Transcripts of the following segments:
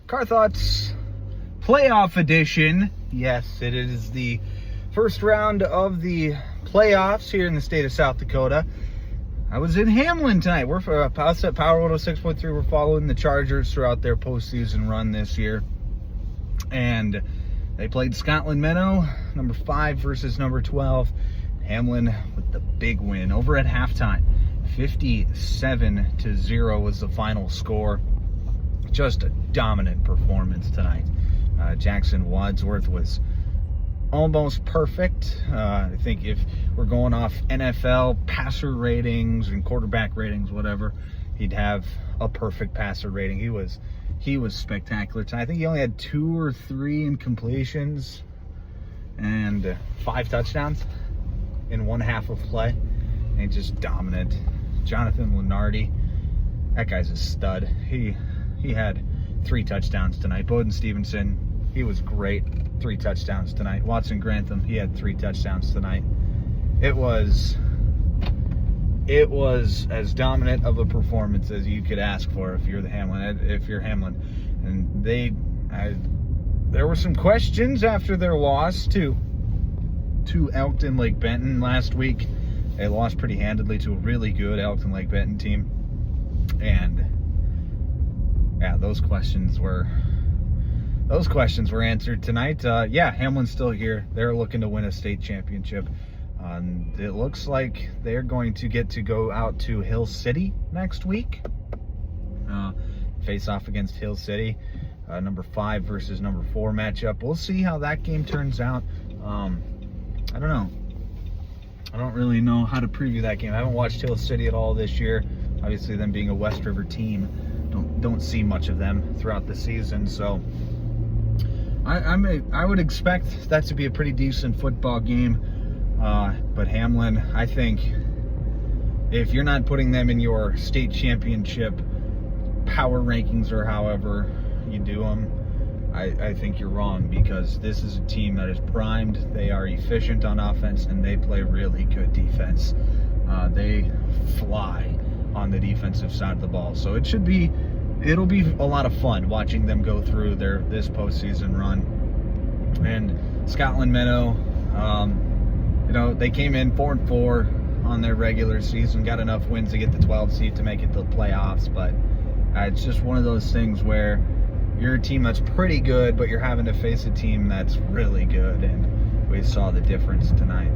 Car Thoughts playoff edition. Yes, it is the first round of the playoffs here in the state of South Dakota. I was in Hamlin tonight. We're for us at Power 106.3. We're following the Chargers throughout their postseason run this year. And they played Scotland Menno, number 5 versus number 12. Hamlin with the big win over at halftime. 57-0 was the final score. Just a dominant performance tonight. Jackson Wadsworth was almost perfect. I think if we're going off NFL passer ratings and quarterback ratings, whatever, he'd have a perfect passer rating. He was spectacular tonight. I think he only had 2 or 3 incompletions and 5 touchdowns in one half of play. And just dominant. Jonathan Lenardi, that guy's a stud. He had 3 touchdowns tonight. Bowden Stevenson, he was great. 3 touchdowns tonight. Watson Grantham, he had 3 touchdowns tonight. It was as dominant of a performance as you could ask for if you're Hamlin. And there were some questions after their loss to Elkton Lake Benton last week. They lost pretty handedly to a really good Elkton Lake Benton team. And yeah, those questions were answered tonight. Hamlin's still here. They're looking to win a state championship. It looks like they're going to get to go out to Hill City next week. Face off against Hill City. Number 5 versus number 4 matchup. We'll see how that game turns out. I don't know. I don't really know how to preview that game. I haven't watched Hill City at all this year. Obviously, them being a West River team, don't see much of them throughout the season. So I would expect that to be a pretty decent football game. But Hamlin, I think if you're not putting them in your state championship power rankings or however you do them, I think you're wrong, because this is a team that is primed. They are efficient on offense, and they play really good defense. They fly on the defensive side of the ball. So it'll be a lot of fun watching them go through this postseason run. And Scotland Menno, they came in 4-4 on their regular season, got enough wins to get the 12th seed to make it to the playoffs. But it's just one of those things where you're a team that's pretty good, but you're having to face a team that's really good, and we saw the difference tonight.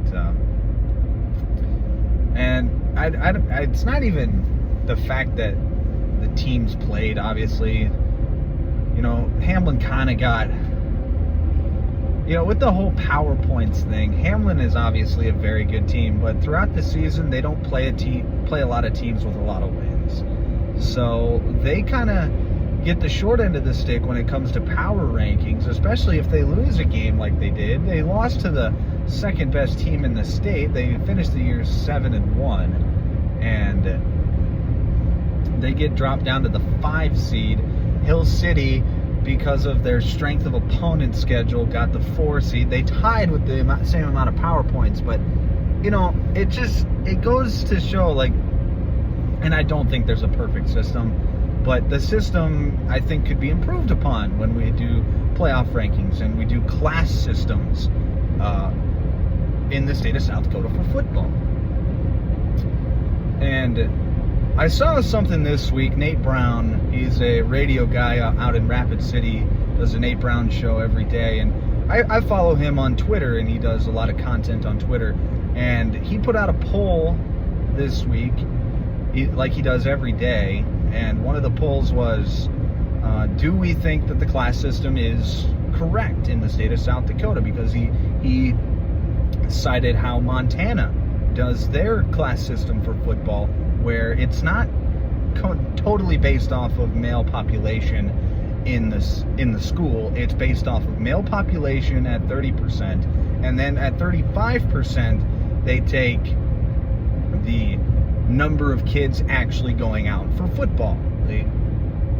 And it's not even the fact that the teams played. Obviously, Hamlin kind of got, with the whole PowerPoints thing, Hamlin is obviously a very good team, but throughout the season, they don't play a lot of teams with a lot of wins. So they kind of get the short end of the stick when it comes to power rankings, especially if they lose a game like they did. They lost to the second best team in the state. They finished the year 7-1, and they get dropped down to the 5 seed. Hill City, because of their strength of opponent schedule, got the 4 seed. They tied with the same amount of power points, but it goes to show, and I don't think there's a perfect system, but the system, I think, could be improved upon when we do playoff rankings and we do class systems in the state of South Dakota for football. And I saw something this week. Nate Brown, he's a radio guy out in Rapid City, does a Nate Brown show every day. And I follow him on Twitter, and he does a lot of content on Twitter. And he put out a poll this week, like he does every day. And one of the polls was, do we think that the class system is correct in the state of South Dakota? Because he cited how Montana does their class system for football, where it's not totally based off of male population in the school. It's based off of male population at 30%, and then at 35%, they take the number of kids actually going out for football. They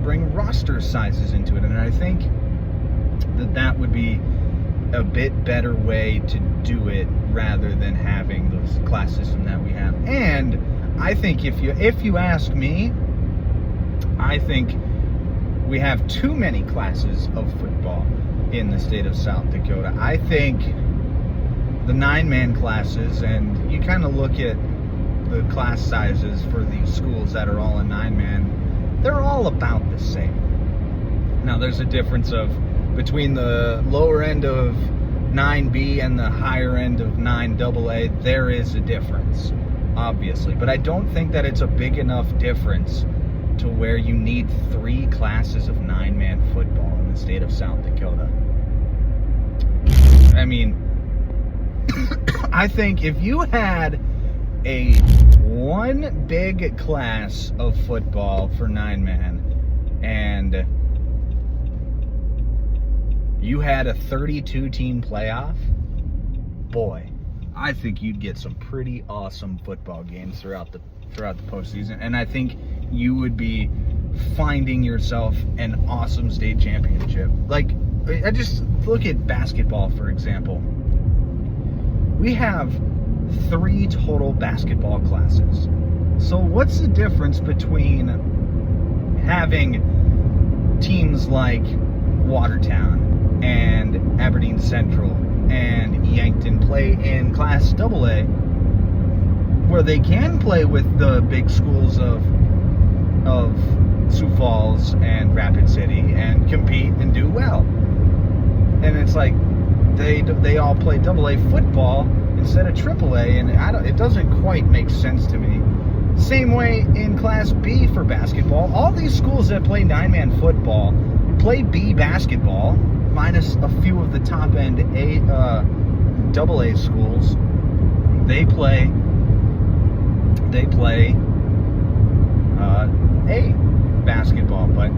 bring roster sizes into it, and I think that would be a bit better way to do it rather than having the class system that we have. And I think if you ask me, I think we have too many classes of football in the state of South Dakota. I think the 9-man classes, and you kind of look at the class sizes for these schools that are all a 9-man, they're all about the same. Now, there's a difference between the lower end of 9B and the higher end of 9AA. There is a difference, obviously, but I don't think that it's a big enough difference to where you need 3 classes of 9-man football in the state of South Dakota. I mean, I think if you had one big class of football for 9-man and you had a 32-team playoff, boy, I think you'd get some pretty awesome football games throughout the postseason, and I think you would be finding yourself an awesome state championship. Like, I just look at basketball, for example. We have 3 total basketball classes. So what's the difference between having teams like Watertown and Aberdeen Central and Yankton play in Class AA, where they can play with the big schools of Sioux Falls and Rapid City and compete and do well? And it's like they all play AA football instead of AAA, and it doesn't quite make sense to me. Same way in Class B for basketball. All these schools that play 9-man football play B basketball, minus a few of the top end AA schools. They play A basketball, but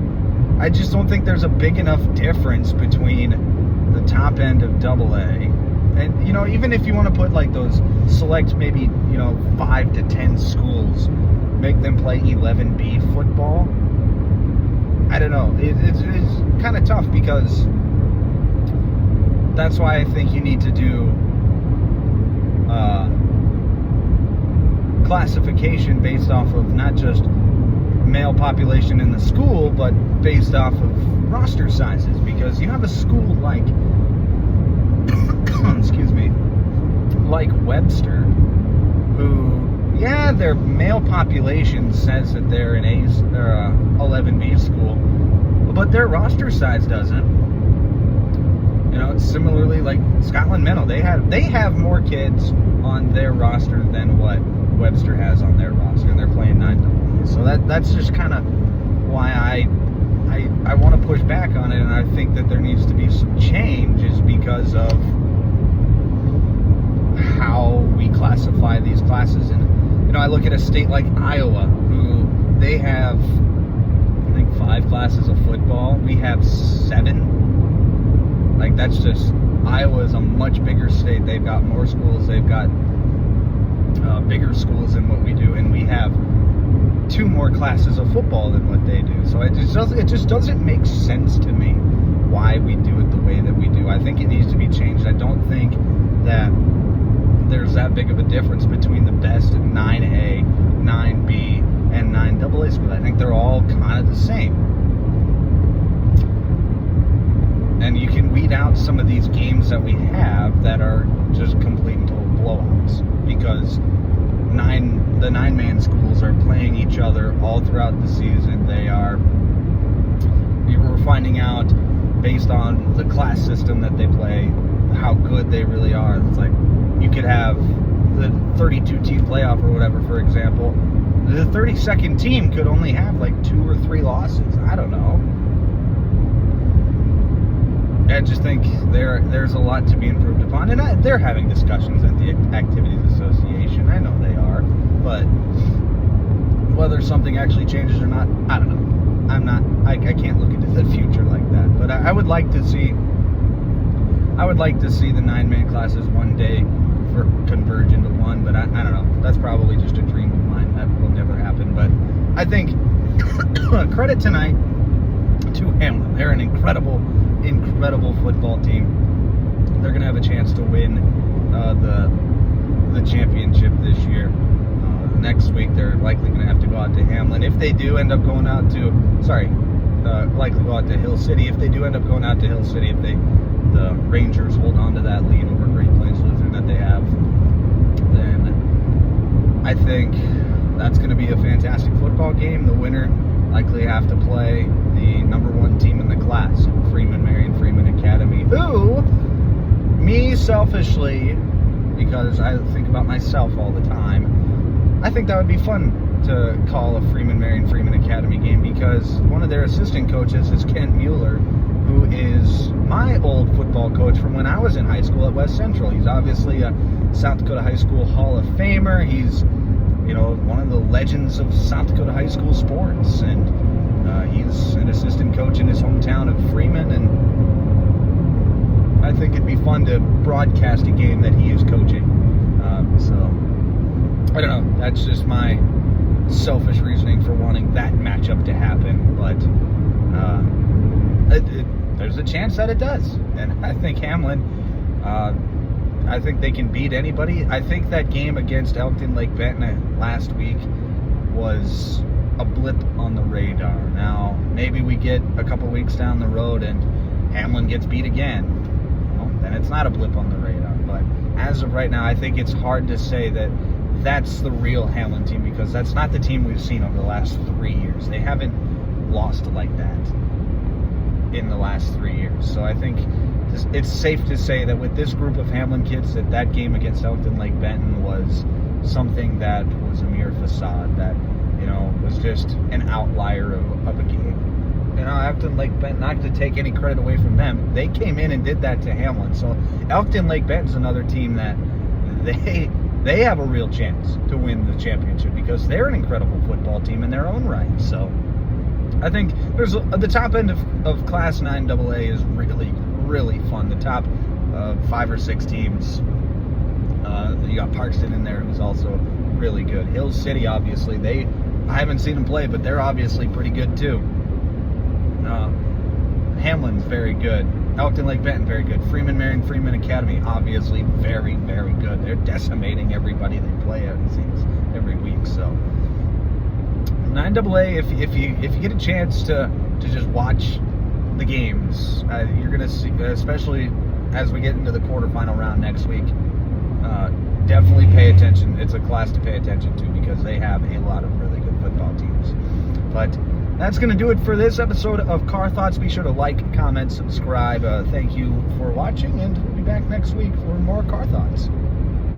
I just don't think there's a big enough difference between the top end of AA. And, even if you want to put like those select maybe, 5 to 10 schools, make them play 11B football, I don't know. It's kind of tough, because that's why I think you need to do classification based off of not just male population in the school, but based off of roster sizes. Because you have a school like like Webster, who, yeah, their male population says that they're an 11B school, but their roster size doesn't. Similarly, like Scotland Menno, they have more kids on their roster than what Webster has on their roster, and they're playing 9AA. So that's just kind of why I want to push back on it, and I think that there needs to be some change, is because of how we classify these classes. And I look at a state like Iowa, who they have, I think, 5 classes of football. We have 7. Like, that's just, Iowa is a much bigger state. They've got more schools. They've got bigger schools than what we do, and we have 2 more classes of football than what they do. So it just doesn't make sense to me why we do it the way that we do. I think it needs to be changed. I don't think that there's that big of a difference between the best 9A, 9B, and 9AA schools. I think they're all kind of the same. And you can weed out some of these games that we have that are just complete and total blowouts, because the 9-man schools are playing each other all throughout the season. We're finding out, based on the class system that they play, how good they really are. It's like, you could have the 32-team playoff or whatever, for example. The 32nd team could only have like 2 or 3 losses. I don't know. I just think there's a lot to be improved upon, and they're having discussions at the Activities Association. I know they are, but whether something actually changes or not, I don't know. I can't look into the future like that. But I would like to see the 9-man classes one day converge into one. But I don't know. That's probably just a dream of mine. That will never happen. But I think credit tonight to Hamlin. They're an incredible football team. They're going to have a chance to win the championship this year. Next week, they're likely going to have to go out to Hamlin. If they do end up going out to, likely go out to Hill City. If they do end up going out to Hill City, if the Rangers hold on to that lead over Great Plains Lutheran that they have, then I think that's going to be a fantastic football game. The winner likely have to play the number 1 team in the class, Freeman Marion Freeman Academy, who, me selfishly, because I think about myself all the time, I think that would be fun to call a Freeman Marion Freeman Academy game, because one of their assistant coaches is Kent Mueller, who is my old football coach from when I was in high school at West Central. He's obviously a South Dakota High School Hall of Famer. He's, one of the legends of South Dakota high school sports, and he's an assistant coach in his hometown of Freeman, and I think it'd be fun to broadcast a game that he is coaching. So, I don't know, that's just my selfish reasoning for wanting that matchup to happen, but there's a chance that it does, and I think Hamlin, I think they can beat anybody. I think that game against Elkton Lake Benton last week was a blip on the radar. Now, maybe we get a couple weeks down the road and Hamlin gets beat again. Then it's not a blip on the radar. But as of right now, I think it's hard to say that that's the real Hamlin team, because that's not the team we've seen over the last 3 years. They haven't lost like that in the last 3 years. So I think it's safe to say that with this group of Hamlin kids, that game against Elkton Lake Benton was something that was a mere facade, that, was just an outlier of a game. Elkton Lake Benton, not to take any credit away from them, they came in and did that to Hamlin. So Elkton Lake Benton's another team that they have a real chance to win the championship, because they're an incredible football team in their own right. So I think there's the top end of Class 9AA is really, really fun. The top 5 or 6 teams, you got Parkston in there, who's also really good. Hill City, obviously, I haven't seen them play, but they're obviously pretty good too. Hamlin's very good. Elkton Lake Benton, very good. Freeman Marion Freeman Academy, obviously very, very good. They're decimating everybody they play at, it seems, every week. So 9AA, if you get a chance to just watch the games, you're gonna see, especially as we get into the quarterfinal round next week, definitely pay attention. It's a class to pay attention to, because they have a lot of really good football teams. But that's going to do it for this episode of Car Thoughts. Be sure to like, comment, subscribe. Thank you for watching, and we'll be back next week for more Car Thoughts.